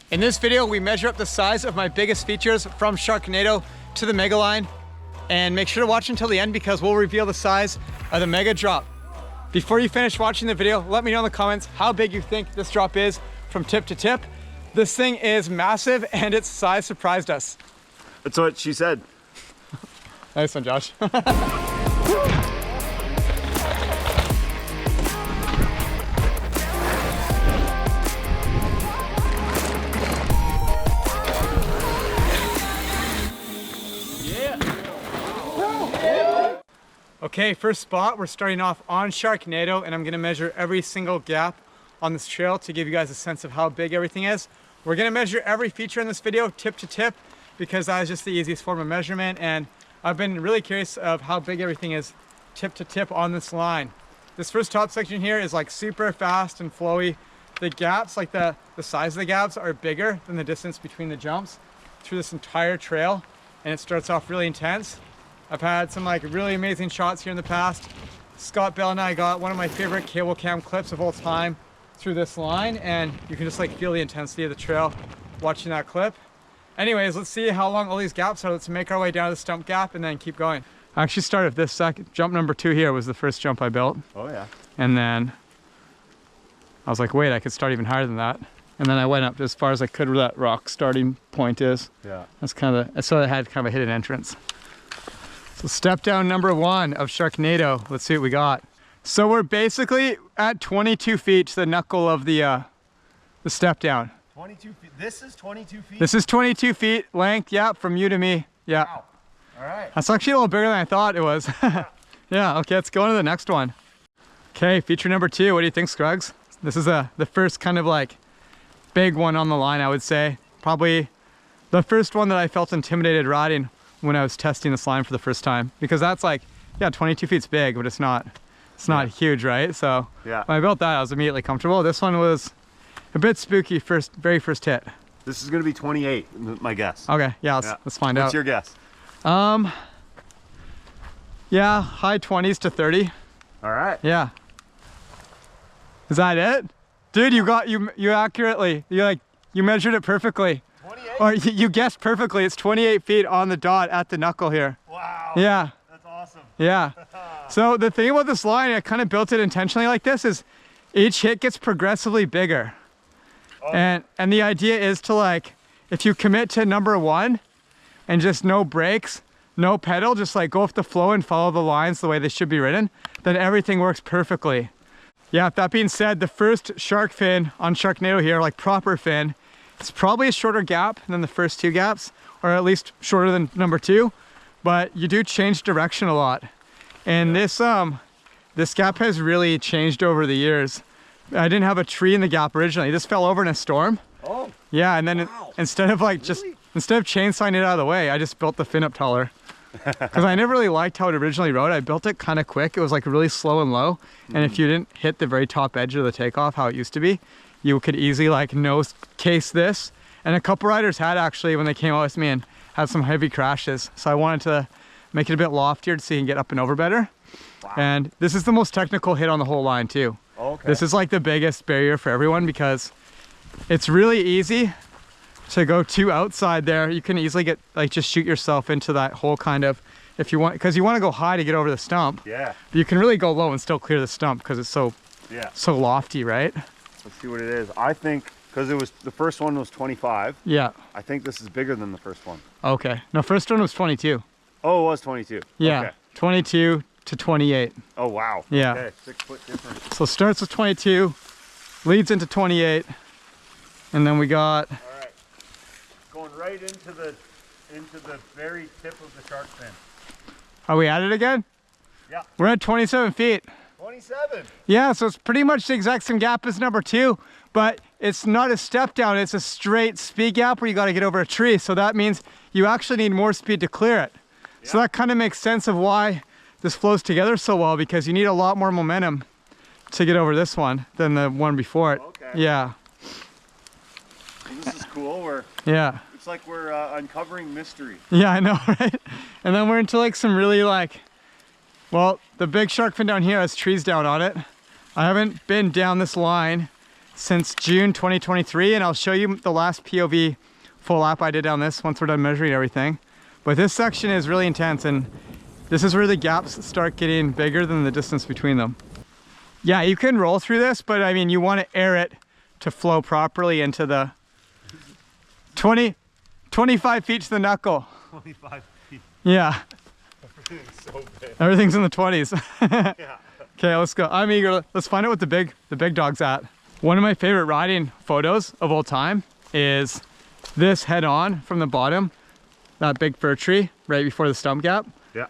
In this video, we measure up the size of my biggest features from Sharknado to the Mega line. And make sure to watch until the end because we'll reveal the size of the Mega drop. Before you finish watching the video, let me know in the comments how big you think this drop is from tip to tip. This thing is massive and its size surprised us. That's what she said. Nice one, Josh. Okay, first spot, we're starting off on Sharknado and I'm gonna measure every single gap on this trail to give you guys a sense of how big everything is. We're gonna measure every feature in this video tip to tip because that is just the easiest form of measurement, and I've been really curious of how big everything is tip to tip on this line. This first top section here is like super fast and flowy. The gaps, like the size of the gaps are bigger than the distance between the jumps through this entire trail, and it starts off really intense. I've had some like really amazing shots here in the past. Scott Bell and I got one of my favorite cable cam clips of all time through this line, and you can just like feel the intensity of the trail watching that clip. Anyways, let's see how long all these gaps are. Let's make our way down to the Stump Gap and then keep going. I actually started this second. Jump number 2 here was the first jump I built. Oh yeah. And then I was like, wait, I could start even higher than that. And then I went up as far as I could where that rock starting point is. Yeah. That's kind of, so I had kind of a hidden entrance. So step down number 1 of Sharknado. Let's see what we got. So we're basically at 22 feet to the knuckle of the step down. 22 feet. This is 22 feet? This is 22 feet length, yeah, from you to me. Yeah. Wow. All right. That's actually a little bigger than I thought it was. Yeah, okay, let's go on to the next one. Okay, feature number 2. What do you think, Scruggs? This is the first kind of like big one on the line, I would say. Probably the first one that I felt intimidated riding when I was testing this line for the first time, because that's like, yeah, 22 feet's big, but it's not huge, right? So yeah, when I built that, I was immediately comfortable. This one was a bit spooky very first hit. This is gonna be 28, my guess. Okay, yeah, let's find out. What's your guess? Yeah, high 20s to 30. All right. Yeah. Is that it? Dude, you accurately, you measured it perfectly. 28? Or you guessed perfectly. It's 28 feet on the dot at the knuckle here. Wow. Yeah. That's awesome. Yeah. So the thing about this line, I kind of built it intentionally like this, is each hit gets progressively bigger. Oh. And the idea is to, like, if you commit to number 1 and just no brakes, no pedal, just like go with the flow and follow the lines the way they should be ridden, then everything works perfectly. Yeah, that being said, the first shark fin on Sharknado here, like proper fin, it's probably a shorter gap than the first 2 gaps, or at least shorter than number 2, but you do change direction a lot. And this gap has really changed over the years. I didn't have a tree in the gap originally. This fell over in a storm. Oh. Yeah, and then instead of like instead of chainsawing it out of the way, I just built the fin up taller. Because I never really liked how it originally rode. I built it kind of quick. It was like really slow and low. And if you didn't hit the very top edge of the takeoff, how it used to be, you could easily like nose case this. And a couple riders had actually when they came out with me and had some heavy crashes. So I wanted to make it a bit loftier so you can get up and over better. Wow. And this is the most technical hit on the whole line too. Okay. This is like the biggest barrier for everyone because it's really easy to go too outside there. You can easily get like just shoot yourself into that hole kind of, if you want, because you want to go high to get over the stump. Yeah. But you can really go low and still clear the stump because it's so lofty, right? Let's see what it is. I think because it was the first one was 25. Yeah. I think this is bigger than the first one. Okay. No, first one was 22. Oh, it was 22. Yeah. Okay. 22 to 28. Oh wow. Yeah. Okay, 6 foot difference. So starts with 22, leads into 28, and then we got. All right. Going right into the very tip of the shark fin. Are we at it again? Yeah. We're at 27 feet. 27. Yeah, so it's pretty much the exact same gap as number 2, but it's not a step down, it's a straight speed gap where you got to get over a tree. So that means you actually need more speed to clear it. Yeah. So that kind of makes sense of why this flows together so well, because you need a lot more momentum to get over this one than the one before it. Okay. Yeah. This is cool. Yeah. It's like we're uncovering mystery. Yeah, I know, right? And then we're into like some really like, well, the big shark fin down here has trees down on it. I haven't been down this line since June 2023, and I'll show you the last POV full lap I did down this once we're done measuring everything. But this section is really intense, and this is where the gaps start getting bigger than the distance between them. Yeah, you can roll through this, but I mean, you want to air it to flow properly into the 25 feet to the knuckle. 25 feet. Yeah. Everything's so big. Everything's in the 20s. Yeah. Okay, let's go. I'm eager. Let's find out what the big dog's at. One of my favorite riding photos of all time is this head on from the bottom, that big fir tree right before the Stump Gap. Yeah.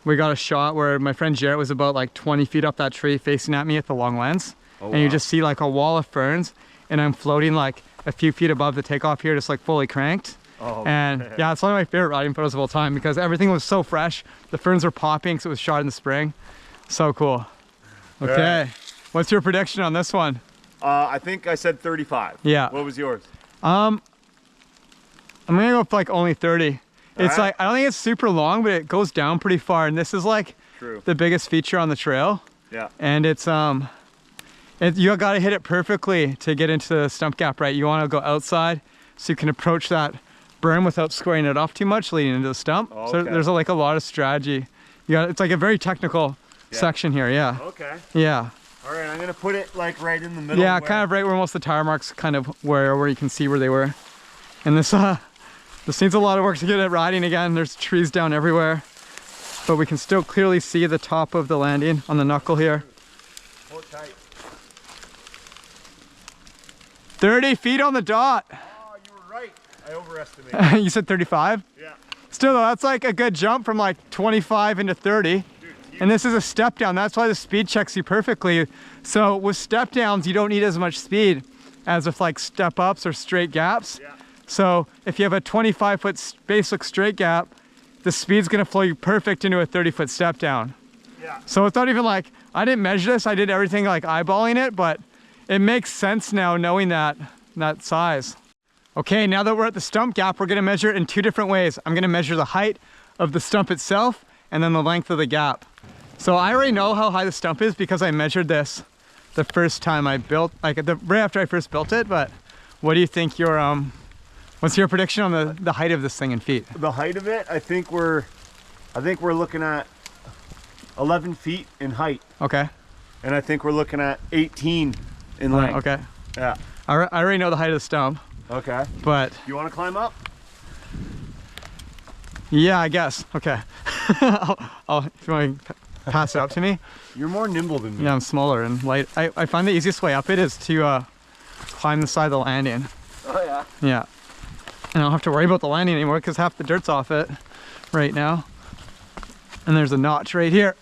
We got a shot where my friend Jarrett was about like 20 feet up that tree facing at me at the long lens. Oh, and you just see like a wall of ferns, and I'm floating like a few feet above the takeoff here, just like fully cranked. Oh, and man. yeah, it's one of my favorite riding photos of all time because everything was so fresh. The ferns were popping because it was shot in the spring. So cool. Okay. Right. What's your prediction on this one? I think I said 35. Yeah. What was yours? I'm gonna go with like only 30. It's right. like, I don't think it's super long, but it goes down pretty far. And this is like True. the biggest feature on the trail. Yeah. And it's, you gotta hit it perfectly to get into the Stump Gap, right? You wanna go outside so you can approach that berm without squaring it off too much leading into the stump. Oh, So okay. there's like a lot of strategy. It's like a very technical section here, yeah. Okay. Yeah. All right, I'm gonna put it like right in the middle. Yeah, kind of right where most of the tire marks kind of where you can see where they were. And this needs a lot of work to get it riding again. There's trees down everywhere. But we can still clearly see the top of the landing on the knuckle here. Hold tight. 30 feet on the dot. Oh, you were right. I overestimated. You said 35? Yeah. Still though, that's like a good jump from like 25 into 30. Dude, And this is a step down. That's why the speed checks you perfectly. So with step downs, you don't need as much speed as with like step ups or straight gaps. Yeah. So if you have a 25-foot basic straight gap, the speed's gonna flow you perfect into a 30-foot step down. Yeah. So it's not even like, I didn't measure this, I did everything like eyeballing it, but it makes sense now knowing that size. Okay, now that we're at the Stump Gap, we're gonna measure it in two different ways. I'm gonna measure the height of the stump itself and then the length of the gap. So I already know how high the stump is because I measured this the first time I built, like right after I first built it, but what do you think your, what's your prediction on the height of this thing in feet? The height of it, I think we're looking at 11 feet in height. Okay. And I think we're looking at 18 in length. Okay. Yeah. I already know the height of the stump. Okay. But you want to climb up? yeah, I guess. Okay. If you want to pass it up to me. You're more nimble than me. Yeah, I'm smaller and light. I find the easiest way up it is to climb the side of the landing. Oh yeah. Yeah. And I don't have to worry about the landing anymore because half the dirt's off it right now. And there's a notch right here.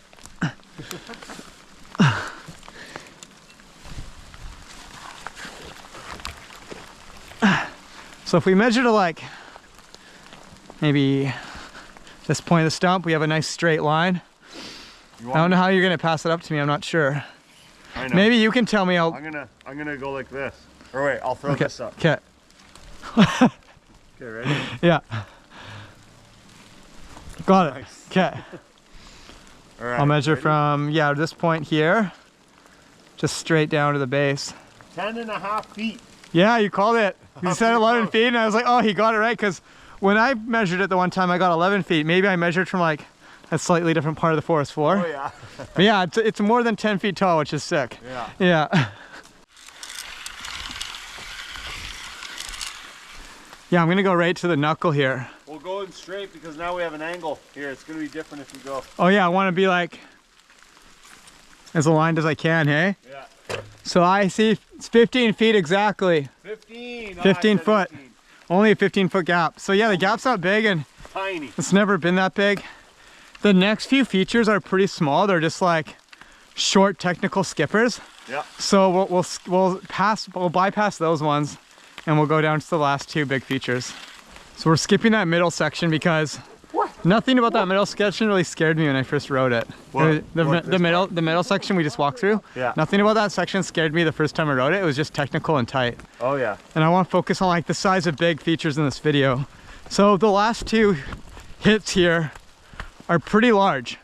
So if we measure to like maybe this point of the stump, we have a nice straight line. I don't know how you're gonna pass it up to me. I'm not sure. I know. Maybe you can tell me. I'm gonna go like this. Or wait, I'll throw this up. Okay. Okay, ready? Yeah. Got it. Nice. Okay. All right. I'll measure ready? from this point here, just straight down to the base. 10.5 feet. Yeah, you called it. You said pretty 11 close. feet, and I was like, oh, he got it right. Because when I measured it the one time, I got 11 feet. Maybe I measured from like a slightly different part of the forest floor. Oh yeah. But yeah, it's more than 10 feet tall, which is sick. Yeah. Yeah. Yeah, I'm gonna go right to the knuckle here. We'll go in straight because now we have an angle here. It's gonna be different if we go. Oh yeah, I want to be like as aligned as I can, hey? Yeah. So I see it's 15 feet exactly. 15. 15 foot. 18. Only a 15-foot gap. So yeah, the gap's not big and Tiny. it's never been that big. The next few features are pretty small. They're just like short technical skippers. Yeah. So we'll bypass those ones and we'll go down to the last two big features. So we're skipping that middle section because nothing about that middle section really scared me when I first rode it. The middle section we just walked through. Yeah. Nothing about that section scared me the first time I rode it. It was just technical and tight. Oh yeah. And I want to focus on like the size of big features in this video. So the last two hits here are pretty large.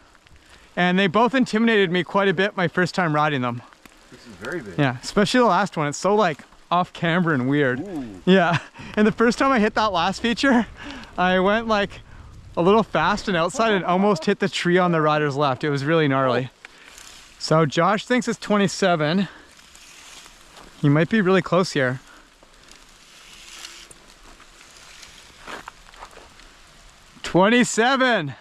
And they both intimidated me quite a bit my first time riding them. This is very big. Yeah, especially the last one. It's so like off camber and weird. Ooh. Yeah, and the first time I hit that last feature, I went like a little fast and outside and almost hit the tree on the rider's left. It was really gnarly. So Josh thinks it's 27. He might be really close here. $27.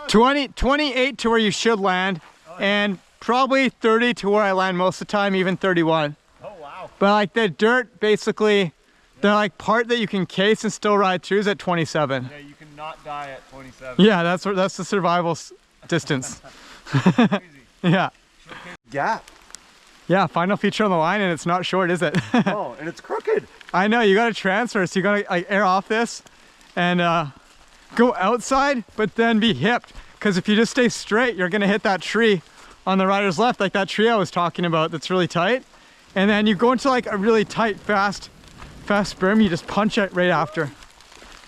28 to where you should land, and probably 30 to where I land most of the time, even 31. Oh wow. But like the dirt, basically, the like part that you can case and still ride through is at 27. Yeah, you cannot die at 27. Yeah, that's the survival distance. Yeah. Gap. Yeah, final feature on the line, and it's not short, is it? Oh, and it's crooked. I know, you gotta transfer, so you gotta like air off this and go outside, but then be hipped. Because if you just stay straight, you're gonna hit that tree on the rider's left, like that tree I was talking about that's really tight. And then you go into like a really tight, fast berm, you just punch it right after.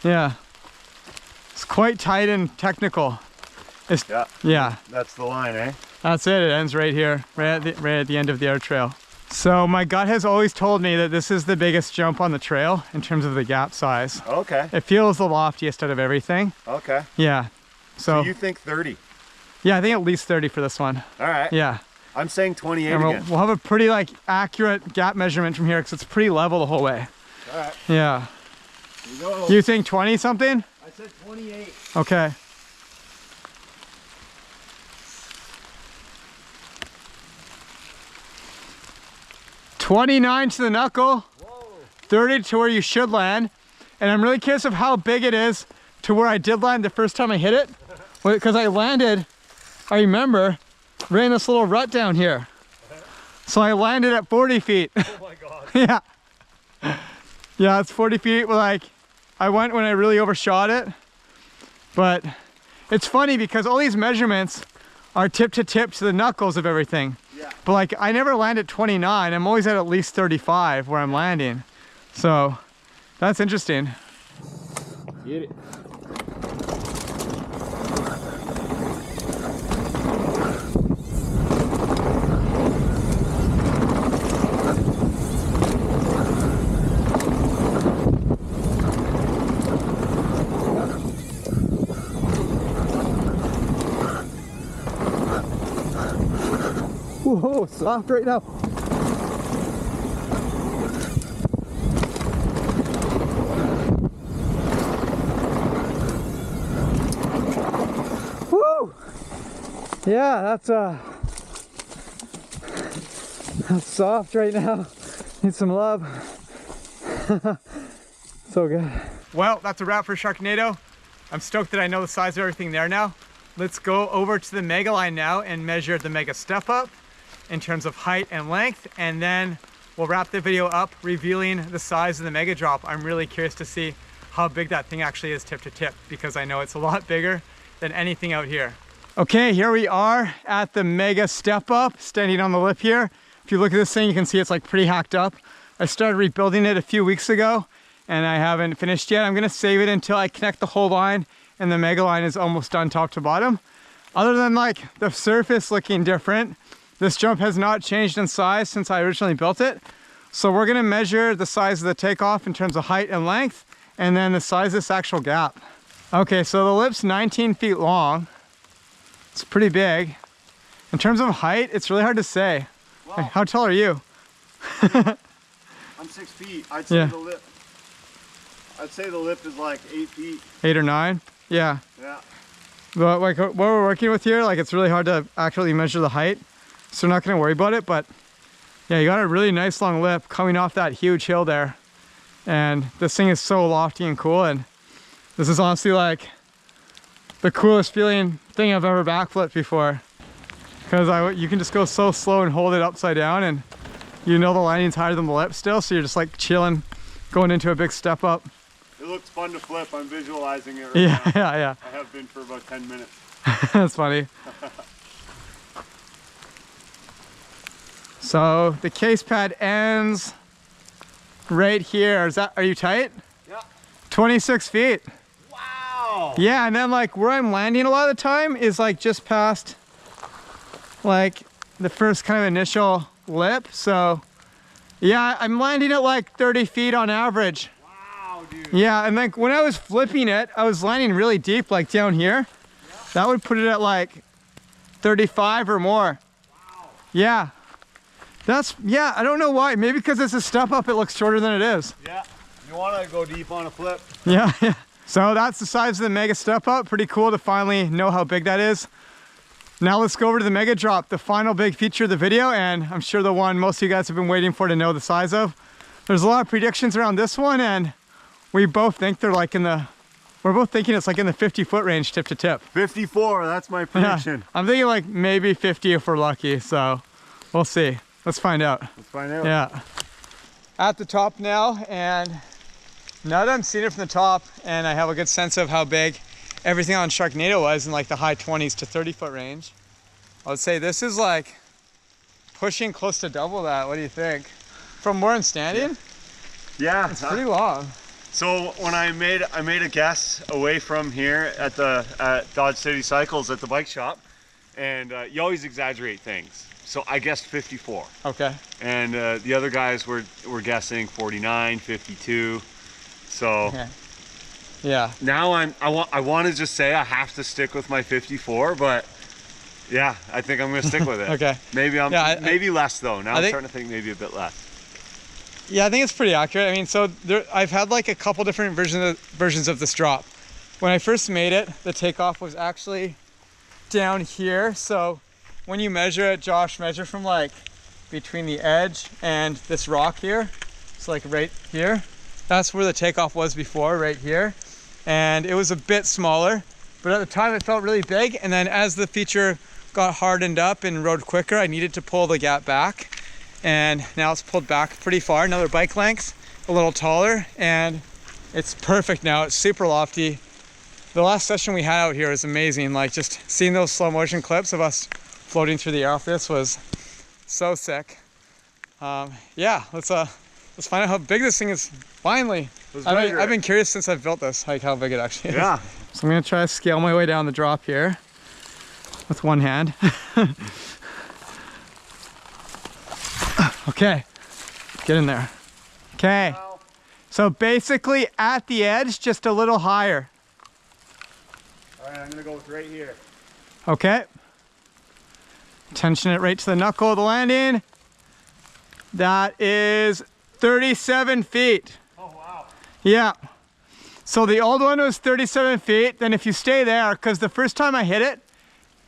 Yeah. It's quite tight and technical. Yeah. That's the line, eh? That's it. It ends right here, right at the end of the air trail. So my gut has always told me that this is the biggest jump on the trail in terms of the gap size. Okay. It feels the loftiest out of everything. Okay. Yeah. So you think 30? Yeah, I think at least 30 for this one. All right. Yeah. I'm saying 28 and again. We'll have a pretty like accurate gap measurement from here because it's pretty level the whole way. All right. Yeah. Here we go. You think 20 something? I said 28. Okay. $29 to the knuckle. Whoa. 30 to where you should land. And I'm really curious of how big it is to where I did land the first time I hit it. Because I landed, I remember, right in this little rut down here. So I landed at 40 feet. Oh my God. Yeah. Yeah, it's 40 feet. Like, I went when I really overshot it. But it's funny because all these measurements are tip to tip to the knuckles of everything. Yeah. But like, I never land at 29. I'm always at least 35 where I'm landing. So that's interesting. Get it. Whoa, soft right now. Woo! Yeah, that's soft right now. Need some love. So good. Well, that's a wrap for Sharknado. I'm stoked that I know the size of everything there now. Let's go over to the Mega line now and measure the Mega step up in terms of height and length, and then we'll wrap the video up revealing the size of the Mega drop. I'm really curious to see how big that thing actually is tip to tip, because I know it's a lot bigger than anything out here. Okay, here we are at the Mega step up, standing on the lip here. If you look at this thing, you can see it's like pretty hacked up. I started rebuilding it a few weeks ago and I haven't finished yet. I'm gonna save it until I connect the whole line and the Mega line is almost done top to bottom. Other than like the surface looking different, this jump has not changed in size since I originally built it. So we're gonna measure the size of the takeoff in terms of height and length, and then the size of this actual gap. Okay, so the lip's 19 feet long. It's pretty big. In terms of height, it's really hard to say. Wow. How tall are you? I'm 6 feet. I'd say Yeah. I'd say the lip is like 8 feet. 8 or 9? Yeah. Yeah. But like what we're working with here, like it's really hard to actually measure the height. So we're not gonna worry about it, but yeah, you got a really nice long lip coming off that huge hill there. And this thing is so lofty and cool, and this is honestly like the coolest feeling thing I've ever backflipped before. Because you can just go so slow and hold it upside down, and you know the landing's higher than the lip still, so you're just like chilling, going into a big step up. It looks fun to flip. I'm visualizing it right Yeah, now. yeah. I have been for about 10 minutes. That's funny. So the case pad ends right here. Are you tight? Yeah. 26 feet. Wow. Yeah, and then like where I'm landing a lot of the time is like just past like the first kind of initial lip. So Yeah, I'm landing at like 30 feet on average. Wow, dude. Yeah, and like when I was flipping it, I was landing really deep, like down here. Yeah. That would put it at like 35 or more. Wow. Yeah. Yeah, I don't know why. Maybe because it's a step up, it looks shorter than it is. Yeah, you want to go deep on a flip. Yeah, yeah. So that's the size of the mega step up. Pretty cool to finally know how big that is. Now let's go over to the mega drop, the final big feature of the video, and I'm sure the one most of you guys have been waiting for to know the size of. There's a lot of predictions around this one, and we both think they're like we're both thinking it's like in the 50-foot range tip to tip. 54, that's my prediction. Yeah, I'm thinking like maybe 50 if we're lucky, so we'll see. Let's find out. Let's find out. Yeah. At the top now, and now that I'm seeing it from the top and I have a good sense of how big everything on Sharknado was in like the high 20s to 30-foot range, I would say this is like pushing close to double that. What do you think? From where I'm standing? Yeah. It's pretty long. So when I made a guess away from here at Dodge City Cycles at the bike shop, and you always exaggerate things. So I guessed 54. Okay. And the other guys were guessing 49, 52. So okay. Yeah. Now I want to just say I have to stick with my 54, but yeah, I think I'm going to stick with it. Okay. Maybe maybe less though. Now I'm starting to think maybe a bit less. Yeah, I think it's pretty accurate. I mean, so I've had like a couple different versions of this drop. When I first made it, the takeoff was actually down here. So when you measure it, Josh, measure from like between the edge and this rock here. It's like right here. That's where the takeoff was before, right here. And it was a bit smaller, but at the time it felt really big. And then as the feature got hardened up and rode quicker, I needed to pull the gap back. And now it's pulled back pretty far, another bike length, a little taller, and it's perfect now. It's super lofty. The last session we had out here was amazing. Like just seeing those slow motion clips of us floating through the air off this was so sick. Yeah, let's find out how big this thing is finally. I've been curious since I've built this, like how big it actually is. Yeah. So I'm gonna try to scale my way down the drop here with one hand. Okay, get in there. Okay, so basically at the edge, just a little higher. All right, I'm gonna go with right here. Okay. Tension it right to the knuckle of the landing. That is 37 feet. Oh, wow. Yeah. So the old one was 37 feet. Then if you stay there, because the first time I hit it,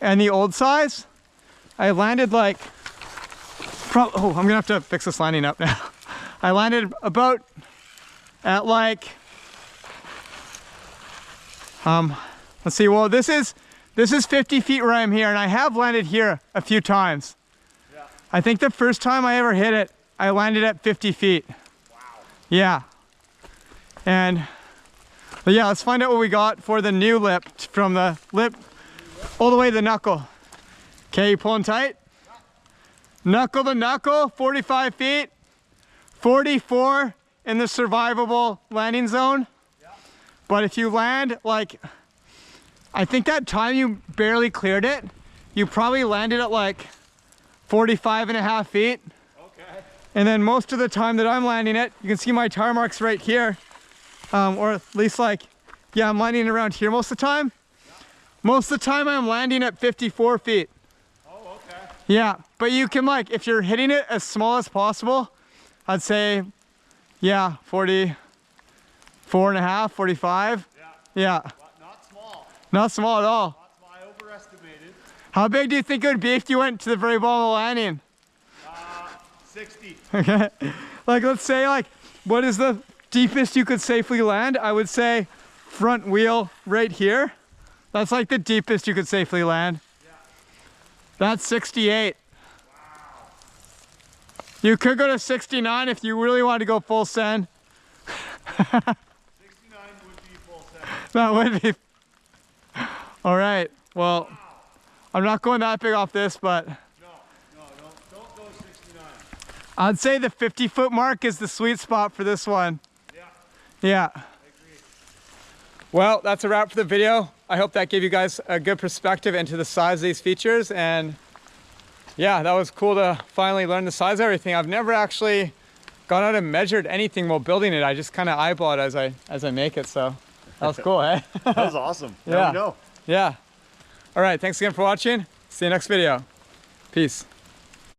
and the old size, I landed like, oh, I'm gonna have to fix this landing up now. I landed about at like, let's see, well, this is 50 feet where I'm here, and I have landed here a few times. Yeah. I think the first time I ever hit it, I landed at 50 feet. Wow. Yeah. But yeah, let's find out what we got for the new lip, from the lip all the way to the knuckle. Okay, you pulling tight? Yeah. Knuckle to knuckle, 45 feet, 44 in the survivable landing zone. Yeah. But if you land like, I think that time you barely cleared it, you probably landed at like 45.5 feet. Okay. And then most of the time that I'm landing it, you can see my tire marks right here. Or at least like, yeah, I'm landing around here most of the time. Yeah. Most of the time I'm landing at 54 feet. Oh, okay. Yeah, but you can like, if you're hitting it as small as possible, I'd say, yeah, 44.5, 45. Yeah. Yeah. Not small. Not small at all. Not small. I overestimated. How big do you think it would be if you went to the very bottom of the landing? 60. Okay. Like, let's say, like, what is the deepest you could safely land? I would say front wheel right here. That's like the deepest you could safely land. Yeah. That's 68. Wow. You could go to 69 if you really wanted to go full send. 69 would be full send. That would be. All right. Well, wow. I'm not going that big off this, but. No, don't go 69. I'd say the 50-foot mark is the sweet spot for this one. Yeah. Yeah. I agree. Well, that's a wrap for the video. I hope that gave you guys a good perspective into the size of these features, and yeah, that was cool to finally learn the size of everything. I've never actually gone out and measured anything while building it. I just kind of eyeball it as I make it. So that was cool, eh? That was awesome. Yeah. Now we know. Yeah. All right. Thanks again for watching. See you next video. Peace.